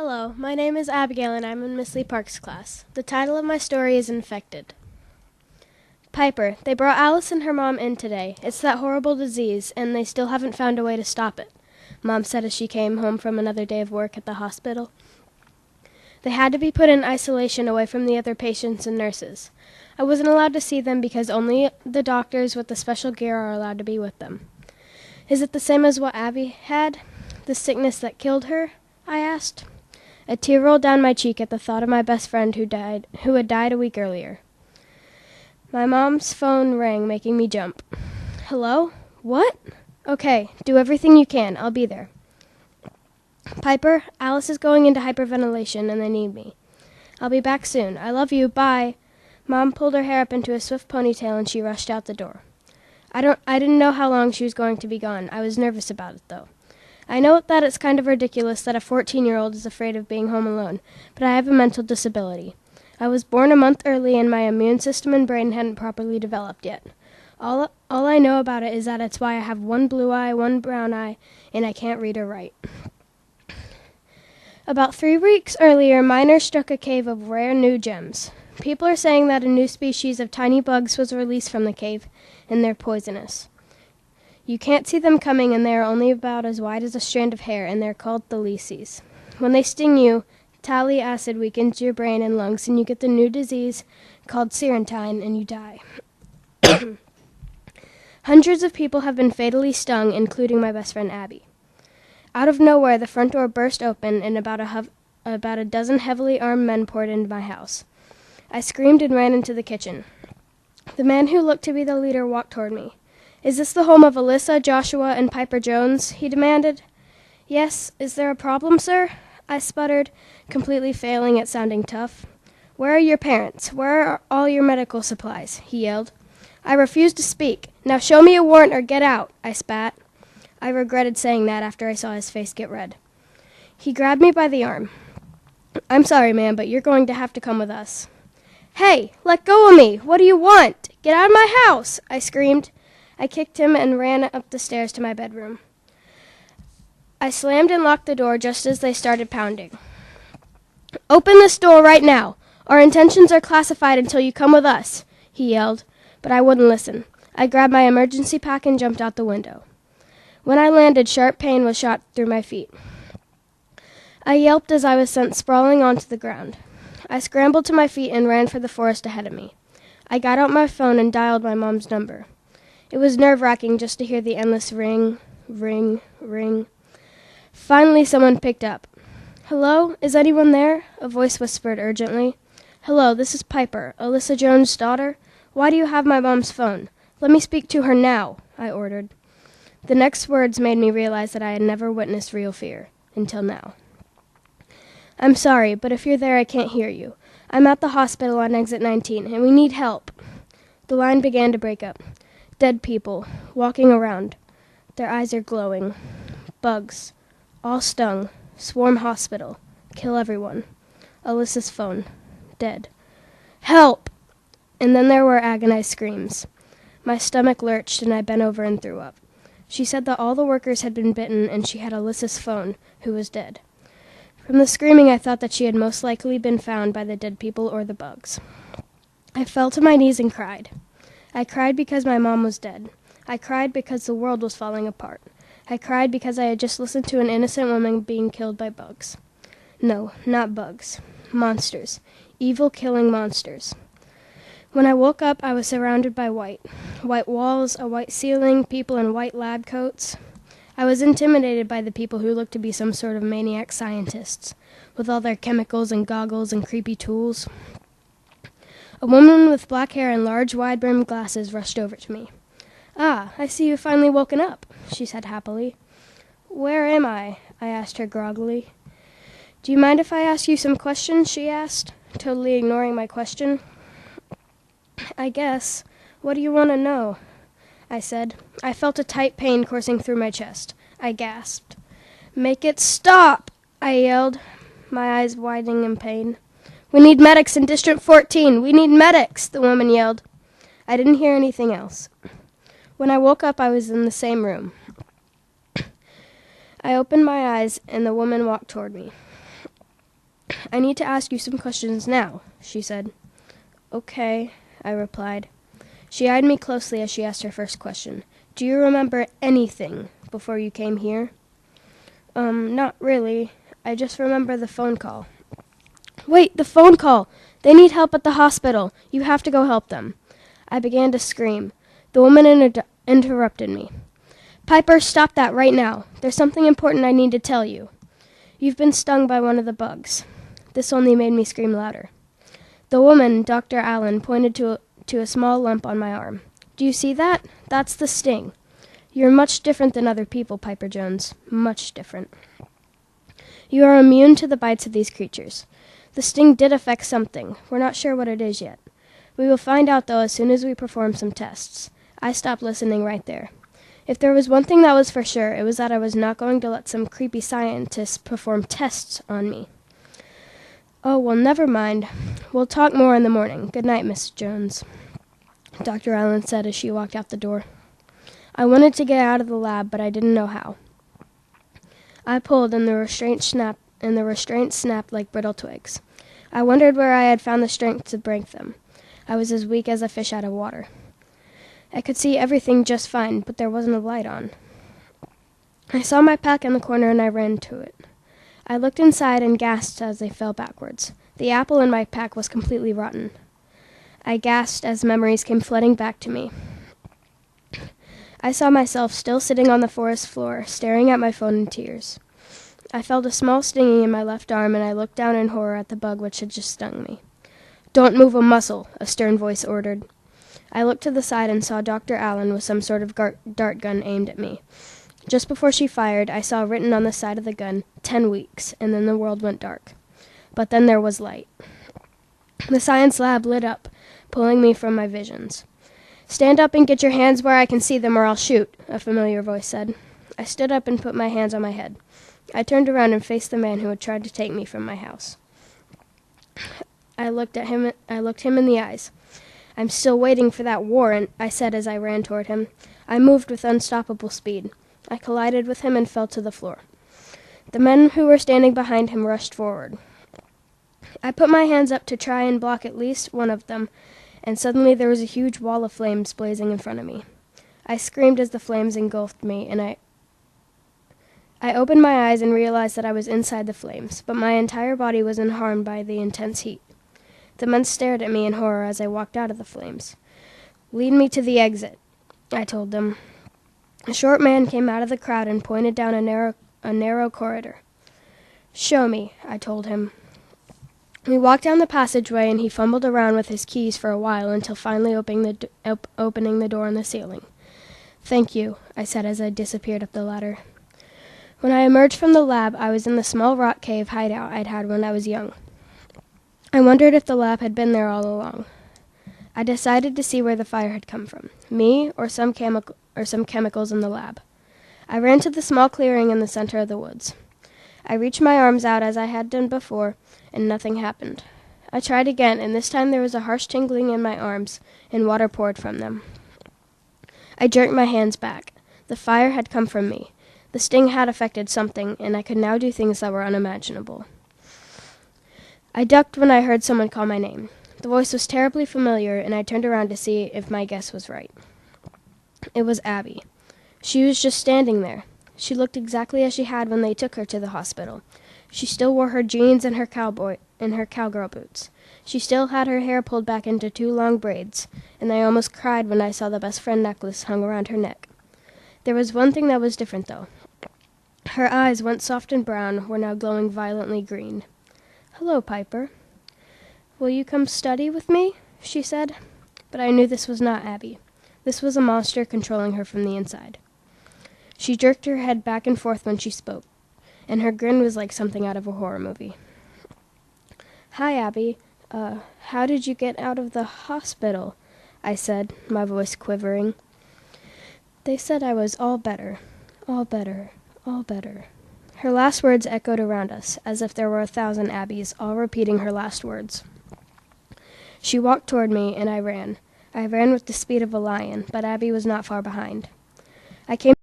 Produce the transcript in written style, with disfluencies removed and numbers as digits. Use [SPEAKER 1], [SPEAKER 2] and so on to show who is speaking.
[SPEAKER 1] Hello, my name is Abigail and I'm in Miss Lee Park's class. The title of my story is Infected. Piper, they brought Alice and her mom in today. It's that horrible disease, and they still haven't found a way to stop it, Mom said as she came home from another day of work at the hospital. They had to be put in isolation away from the other patients and nurses. I wasn't allowed to see them because only the doctors with the special gear are allowed to be with them. Is it the same as what Abby had? The sickness that killed her? I asked. A tear rolled down my cheek at the thought of my best friend who had died a week earlier. My mom's phone rang, making me jump. Hello? What? Okay, do everything you can. I'll be there. Piper, Alice is going into hyperventilation and they need me. I'll be back soon. I love you. Bye. Mom pulled her hair up into a swift ponytail and she rushed out the door. I didn't know how long she was going to be gone. I was nervous about it, though. I know that it's kind of ridiculous that a 14-year-old is afraid of being home alone, but I have a mental disability. I was born a month early and my immune system and brain hadn't properly developed yet. All I know about it is that it's why I have one blue eye, one brown eye, and I can't read or write. About 3 weeks earlier, miners struck a cave of rare new gems. People are saying that a new species of tiny bugs was released from the cave, and they're poisonous. You can't see them coming, and they are only about as wide as a strand of hair, and they're called the lyces. When they sting you, tally acid weakens your brain and lungs, and you get the new disease called serentine, and you die. Hundreds of people have been fatally stung, including my best friend Abby. Out of nowhere, the front door burst open, and about a dozen heavily armed men poured into my house. I screamed and ran into the kitchen. The man who looked to be the leader walked toward me. Is this the home of Alyssa, Joshua, and Piper Jones? He demanded. Yes. Is there a problem, sir? I sputtered, completely failing at sounding tough. Where are your parents? Where are all your medical supplies? He yelled. I refused to speak. Now show me a warrant or get out, I spat. I regretted saying that after I saw his face get red. He grabbed me by the arm. I'm sorry, man, but you're going to have to come with us. Hey, let go of me! What do you want? Get out of my house! I screamed. I kicked him and ran up the stairs to my bedroom. I slammed and locked the door just as they started pounding. Open this door right now! Our intentions are classified until you come with us, he yelled, but I wouldn't listen. I grabbed my emergency pack and jumped out the window. When I landed, sharp pain was shot through my feet. I yelped as I was sent sprawling onto the ground. I scrambled to my feet and ran for the forest ahead of me. I got out my phone and dialed my mom's number. It was nerve-wracking just to hear the endless ring, ring, ring. Finally, someone picked up. Hello? Is anyone there? A voice whispered urgently. Hello, this is Piper, Alyssa Jones' daughter. Why do you have my mom's phone? Let me speak to her now, I ordered. The next words made me realize that I had never witnessed real fear, until now. I'm sorry, but if you're there, I can't hear you. I'm at the hospital on exit 19, and we need help. The line began to break up. Dead people, walking around. Their eyes are glowing. Bugs. All stung. Swarm hospital. Kill everyone. Alyssa's phone. Dead. Help! And then there were agonized screams. My stomach lurched, and I bent over and threw up. She said that all the workers had been bitten, and she had Alyssa's phone, who was dead. From the screaming, I thought that she had most likely been found by the dead people or the bugs. I fell to my knees and cried. I cried because my mom was dead. I cried because the world was falling apart. I cried because I had just listened to an innocent woman being killed by bugs. No, not bugs. Monsters. Evil, killing monsters. When I woke up, I was surrounded by white. White walls, a white ceiling, people in white lab coats. I was intimidated by the people who looked to be some sort of maniac scientists, with all their chemicals and goggles and creepy tools. A woman with black hair and large, wide-brimmed glasses rushed over to me. Ah, I see you've finally woken up, she said happily. Where am I? I asked her groggily. Do you mind if I ask you some questions? She asked, totally ignoring my question. I guess. What do you want to know? I said. I felt a tight pain coursing through my chest. I gasped. Make it stop! I yelled, my eyes widening in pain. We need medics in District 14. We need medics, the woman yelled. I didn't hear anything else. When I woke up, I was in the same room. I opened my eyes, and the woman walked toward me. I need to ask you some questions now, she said. Okay, I replied. She eyed me closely as she asked her first question. Do you remember anything before you came here? Not really. I just remember the phone call. Wait, the phone call! They need help at the hospital. You have to go help them. I began to scream. The woman interrupted me. Piper, stop that right now. There's something important I need to tell you. You've been stung by one of the bugs. This only made me scream louder. The woman, Dr. Allen, pointed to a small lump on my arm. Do you see that? That's the sting. You're much different than other people, Piper Jones. Much different. You are immune to the bites of these creatures. The sting did affect something. We're not sure what it is yet. We will find out, though, as soon as we perform some tests. I stopped listening right there. If there was one thing that was for sure, it was that I was not going to let some creepy scientist perform tests on me. Oh, well, never mind. We'll talk more in the morning. Good night, Miss Jones, Dr. Allen said as she walked out the door. I wanted to get out of the lab, but I didn't know how. I pulled, and the restraint snapped like brittle twigs. I wondered where I had found the strength to break them. I was as weak as a fish out of water. I could see everything just fine, but there wasn't a light on. I saw my pack in the corner, and I ran to it. I looked inside and gasped as I fell backwards. The apple in my pack was completely rotten. I gasped as memories came flooding back to me. I saw myself still sitting on the forest floor, staring at my phone in tears. I felt a small stinging in my left arm, and I looked down in horror at the bug which had just stung me. Don't move a muscle, a stern voice ordered. I looked to the side and saw Dr. Allen with some sort of dart gun aimed at me. Just before she fired, I saw written on the side of the gun, 10 weeks, and then the world went dark. But then there was light. The science lab lit up, pulling me from my visions. Stand up and get your hands where I can see them or I'll shoot, a familiar voice said. I stood up and put my hands on my head. I turned around and faced the man who had tried to take me from my house. I looked him in the eyes. I'm still waiting for that war, I said as I ran toward him. I moved with unstoppable speed. I collided with him and fell to the floor. The men who were standing behind him rushed forward. I put my hands up to try and block at least one of them, and suddenly there was a huge wall of flames blazing in front of me. I screamed as the flames engulfed me, and I opened my eyes and realized that I was inside the flames, but my entire body was unharmed by the intense heat. The men stared at me in horror as I walked out of the flames. Lead me to the exit, I told them. A short man came out of the crowd and pointed down a narrow corridor. Show me, I told him. We walked down the passageway, and he fumbled around with his keys for a while until finally opening the door in the ceiling. Thank you, I said as I disappeared up the ladder. When I emerged from the lab, I was in the small rock cave hideout I'd had when I was young. I wondered if the lab had been there all along. I decided to see where the fire had come from, me or some chemicals in the lab. I ran to the small clearing in the center of the woods. I reached my arms out as I had done before, and nothing happened. I tried again, and this time there was a harsh tingling in my arms, and water poured from them. I jerked my hands back. The fire had come from me. The sting had affected something, and I could now do things that were unimaginable. I ducked when I heard someone call my name. The voice was terribly familiar, and I turned around to see if my guess was right. It was Abby. She was just standing there. She looked exactly as she had when they took her to the hospital. She still wore her jeans and her cowgirl boots. She still had her hair pulled back into 2 long braids, and I almost cried when I saw the best friend necklace hung around her neck. There was one thing that was different, though. Her eyes, once soft and brown, were now glowing violently green. Hello, Piper. Will you come study with me? She said. But I knew this was not Abby. This was a monster controlling her from the inside. She jerked her head back and forth when she spoke, and her grin was like something out of a horror movie. Hi, Abby. How did you get out of the hospital? I said, my voice quivering. They said I was all better, all better, all better. Her last words echoed around us, as if there were 1,000 Abbies, all repeating her last words. She walked toward me, and I ran. I ran with the speed of a lion, but Abby was not far behind. I came